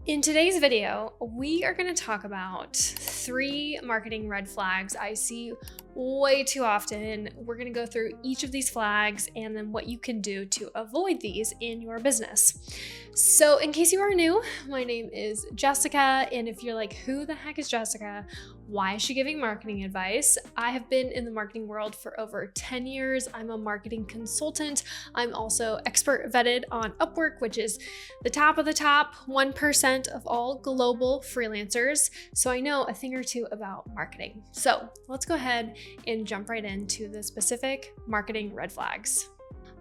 In today's video, we are going to talk about 3 marketing red flags I see way too often. We're going to go through each of these flags and then what you can do to avoid these in your business. So in case you are new, my name is Jessica, and if you're like, who the heck is Jessica? Why is she giving marketing advice? I have been in the marketing world for over 10 years. I'm a marketing consultant. I'm also expert vetted on Upwork, which is the top of the top 1% of all global freelancers. So I know a thing or two about marketing. So let's go ahead and jump right into the specific marketing red flags.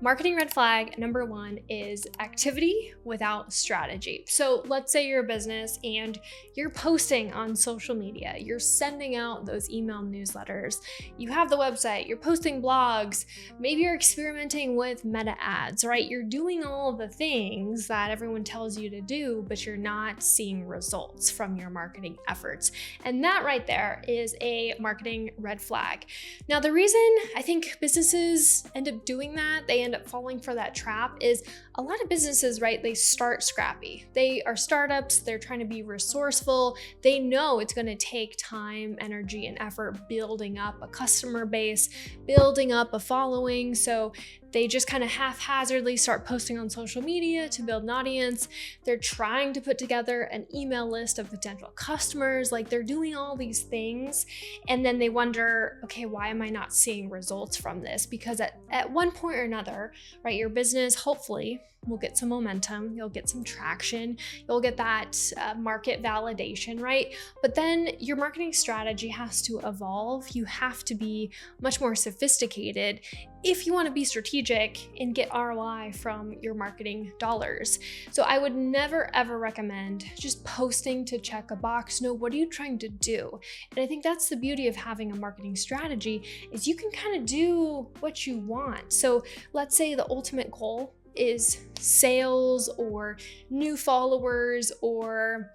Marketing red flag number 1 is activity without strategy. So let's say you're a business and you're posting on social media, you're sending out those email newsletters, you have the website, you're posting blogs, maybe you're experimenting with meta ads, right? You're doing all the things that everyone tells you to do, but you're not seeing results from your marketing efforts. And that right there is a marketing red flag. Now, the reason I think businesses end up doing that, they end up falling for that trap, is a lot of businesses, right? They start scrappy. They are startups, they're trying to be resourceful. They know it's going to take time, energy, and effort building up a customer base, building up a following. So they just kind of haphazardly start posting on social media to build an audience. They're trying to put together an email list of potential customers. Like, they're doing all these things. And then they wonder, okay, why am I not seeing results from this? Because at one point or another, right, your business hopefully will get some momentum, you'll get some traction, you'll get that market validation, right? But then your marketing strategy has to evolve. You have to be much more sophisticated if you want to be strategic and get ROI from your marketing dollars. So I would never ever recommend just posting to check a box. No, what are you trying to do? And I think that's the beauty of having a marketing strategy, is you can kind of do what you want. So let's say the ultimate goal is sales or new followers or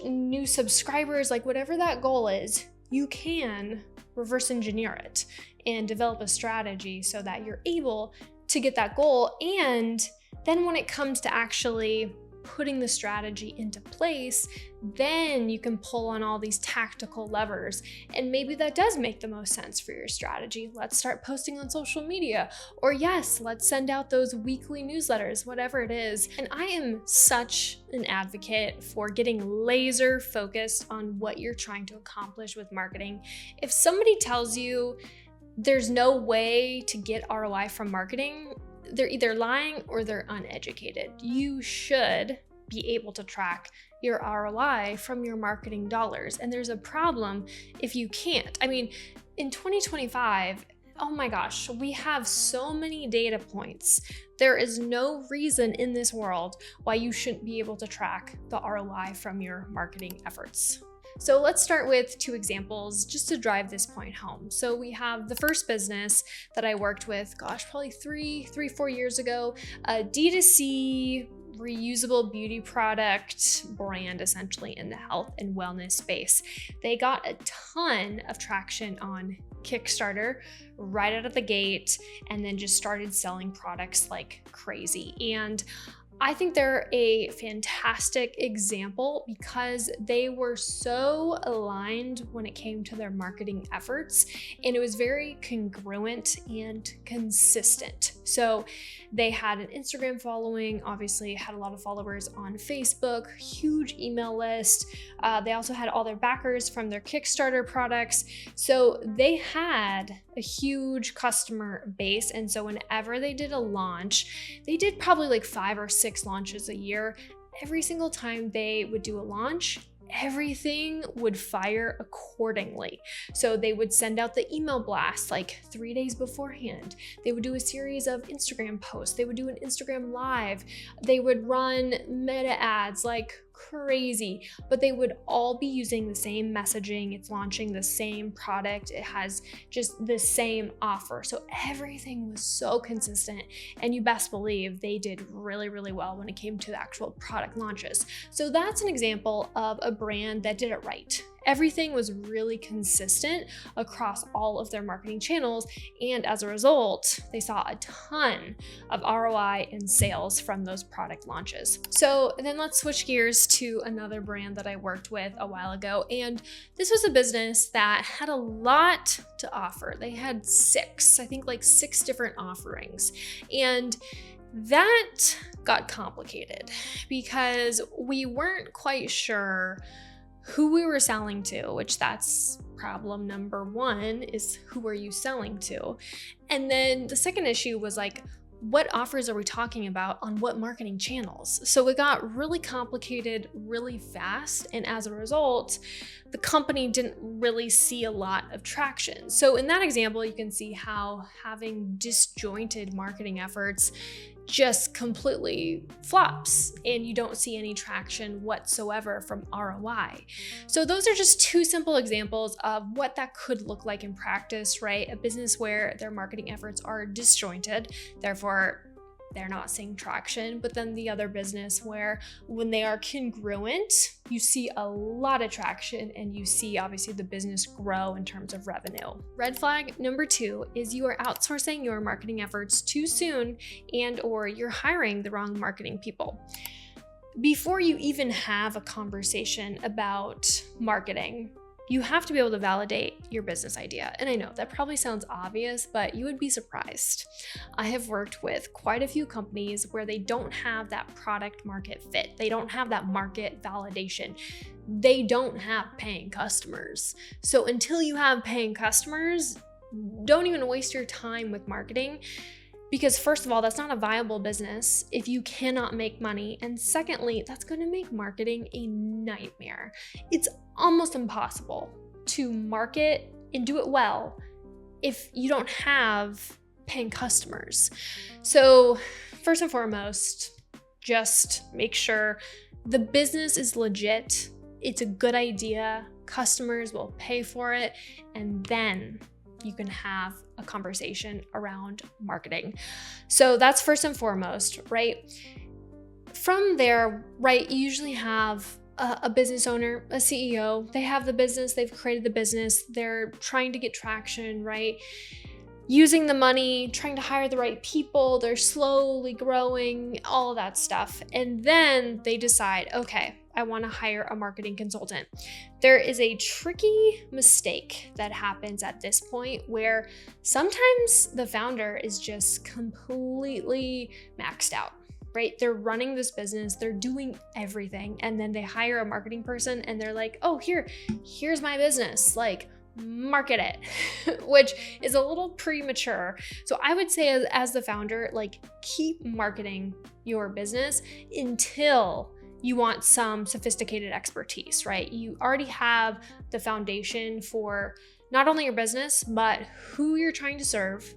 new subscribers, like whatever that goal is, you can reverse engineer it and develop a strategy so that you're able to get that goal. And then when it comes to actually putting the strategy into place, then you can pull on all these tactical levers. And maybe that does make the most sense for your strategy. Let's start posting on social media. Or yes, let's send out those weekly newsletters, whatever it is. And I am such an advocate for getting laser focused on what you're trying to accomplish with marketing. If somebody tells you there's no way to get ROI from marketing, they're either lying or they're uneducated. You should be able to track your ROI from your marketing dollars. And there's a problem if you can't. I mean, in 2025, oh my gosh, we have so many data points. There is no reason in this world why you shouldn't be able to track the ROI from your marketing efforts. So let's start with 2 examples just to drive this point home. So we have the first business that I worked with, probably 4 years ago, a D2C reusable beauty product brand, essentially in the health and wellness space. They got a ton of traction on Kickstarter right out of the gate, and then just started selling products like crazy. And I think they're a fantastic example because they were so aligned when it came to their marketing efforts, and it was very congruent and consistent. So they had an Instagram following, obviously had a lot of followers on Facebook, huge email list. They also had all their backers from their Kickstarter products. So they had a huge customer base. And so whenever they did a launch, they did probably like 5 or 6 launches a year. Every single time they would do a launch, everything would fire accordingly. So they would send out the email blast like 3 days beforehand. They would do a series of Instagram posts. They would do an Instagram live. They would run meta ads like crazy, but they would all be using the same messaging. It's launching the same product. It has just the same offer. So everything was so consistent, and you best believe they did really, really well when it came to the actual product launches. So that's an example of a brand that did it right. Everything was really consistent across all of their marketing channels, and as a result, they saw a ton of ROI and sales from those product launches. So then let's switch gears to another brand that I worked with a while ago, and this was a business that had a lot to offer. They had six different offerings, and that got complicated because we weren't quite sure who we were selling to, which that's problem number one, is who are you selling to? And then the second issue was like, what offers are we talking about on what marketing channels? So it got really complicated really fast. And as a result, the company didn't really see a lot of traction. So in that example, you can see how having disjointed marketing efforts just completely flops and you don't see any traction whatsoever from ROI. So those are just two simple examples of what that could look like in practice, right? A business where their marketing efforts are disjointed, therefore they're not seeing traction, but then the other business where when they are congruent, you see a lot of traction and you see obviously the business grow in terms of revenue. Red flag number 2 is you are outsourcing your marketing efforts too soon and/or you're hiring the wrong marketing people. Before you even have a conversation about marketing, you have to be able to validate your business idea. And I know that probably sounds obvious, but you would be surprised. I have worked with quite a few companies where they don't have that product market fit. They don't have that market validation. They don't have paying customers. So until you have paying customers, don't even waste your time with marketing. Because first of all, that's not a viable business if you cannot make money. And secondly, that's going to make marketing a nightmare. It's almost impossible to market and do it well if you don't have paying customers. So first and foremost, just make sure the business is legit. It's a good idea. Customers will pay for it. And then you can have a conversation around marketing. So that's first and foremost, right? From there, right, you usually have a business owner, a CEO. They have the business, they've created the business, they're trying to get traction, right? Using the money, trying to hire the right people, they're slowly growing, all of that stuff. And then they decide, okay, I want to hire a marketing consultant. There is a tricky mistake that happens at this point where sometimes the founder is just completely maxed out, right? They're running this business, they're doing everything, and then they hire a marketing person and they're like, oh, here's my business, like, market it, which is a little premature. So I would say as the founder, like, keep marketing your business until you want some sophisticated expertise, right? You already have the foundation for not only your business, but who you're trying to serve,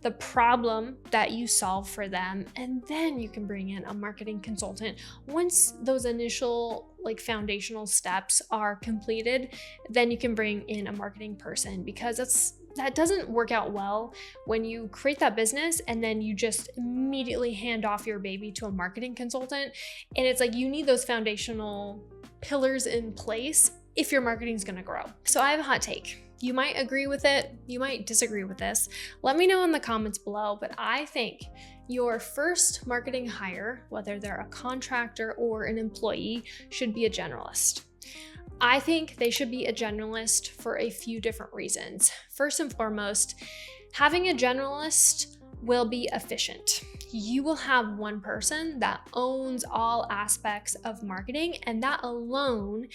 the problem that you solve for them, and then you can bring in a marketing consultant. Once those initial foundational steps are completed, then you can bring in a marketing person, because that doesn't work out well when you create that business and then you just immediately hand off your baby to a marketing consultant. And it's like you need those foundational pillars in place if your marketing is going to grow. So I have a hot take. You might agree with it, you might disagree with this. Let me know in the comments below, but I think your first marketing hire, whether they're a contractor or an employee, should be a generalist. I think they should be a generalist for a few different reasons. First and foremost, having a generalist will be efficient. You will have one person that owns all aspects of marketing, and that alone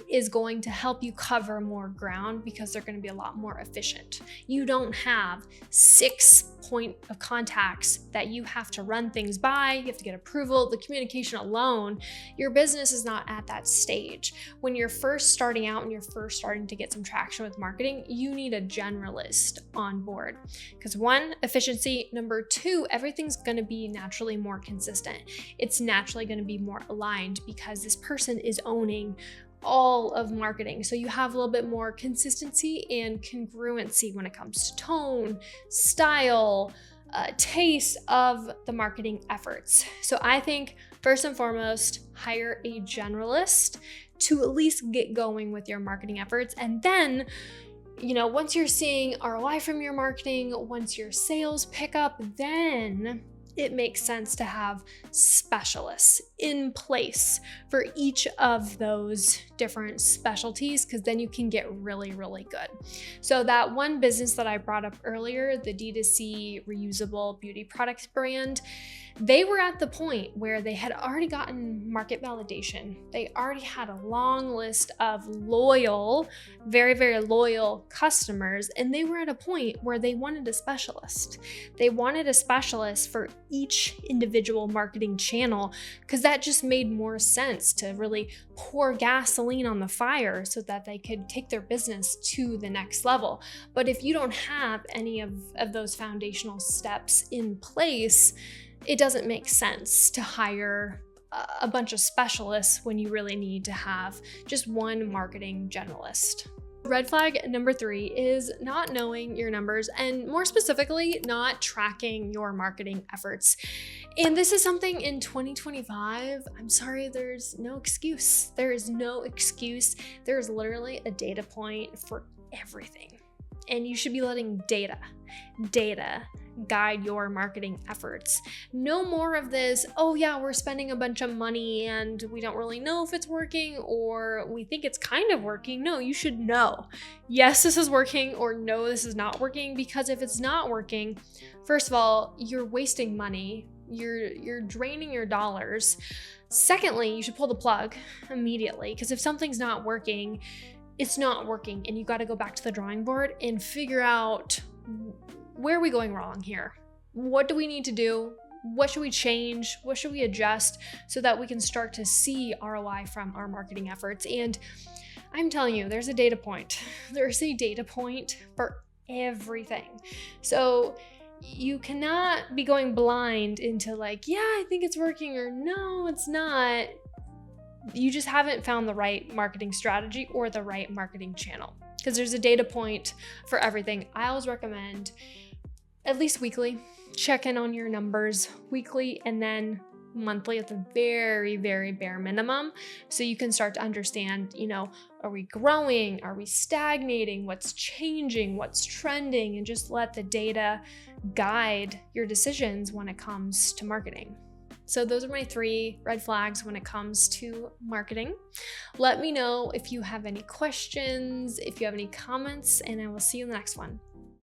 is going to help you cover more ground because they're going to be a lot more efficient. You don't have 6 point of contacts that you have to run things by, you have to get approval. The communication alone, your business is not at that stage. When you're first starting out and you're first starting to get some traction with marketing, you need a generalist on board. Because 1, efficiency. Number 2, everything's going to be naturally more consistent. It's naturally going to be more aligned because this person is owning all of marketing. So you have a little bit more consistency and congruency when it comes to tone, style, taste of the marketing efforts. So I think First and foremost, hire a generalist to at least get going with your marketing efforts. And then, once you're seeing ROI from your marketing, once your sales pick up, then it makes sense to have specialists in place for each of those different specialties, because then you can get really, really good. So that one business that I brought up earlier, the D2C reusable beauty products brand, they were at the point where they had already gotten market validation. They already had a long list of loyal, very, very loyal customers, and they were at a point where they wanted a specialist. They wanted a specialist for each individual marketing channel, because that just made more sense to really pour gasoline on the fire so that they could take their business to the next level. But if you don't have any of those foundational steps in place, it doesn't make sense to hire a bunch of specialists when you really need to have just one marketing generalist. Red flag number 3 is not knowing your numbers, and more specifically, not tracking your marketing efforts. And this is something in 2025, I'm sorry, there's no excuse. There is no excuse. There is literally a data point for everything. And you should be letting data guide your marketing efforts. No more of this, oh yeah, we're spending a bunch of money and we don't really know if it's working, or we think it's kind of working. No, you should know. Yes, this is working, or no, this is not working, because if it's not working, first of all, you're wasting money. You're draining your dollars. Secondly, you should pull the plug immediately, because if something's not working, it's not working, and you got to go back to the drawing board and figure out, where are we going wrong here? What do we need to do? What should we change? What should we adjust so that we can start to see ROI from our marketing efforts? And I'm telling you, there's a data point. There's a data point for everything. So you cannot be going blind into like, yeah, I think it's working, or no, it's not. You just haven't found the right marketing strategy or the right marketing channel, because there's a data point for everything. I always recommend at least weekly, check in on your numbers weekly, and then monthly at the very, very bare minimum, so you can start to understand, are we growing? Are we stagnating? What's changing? What's trending? And just let the data guide your decisions when it comes to marketing. So those are my 3 red flags when it comes to marketing. Let me know if you have any questions, if you have any comments, and I will see you in the next one.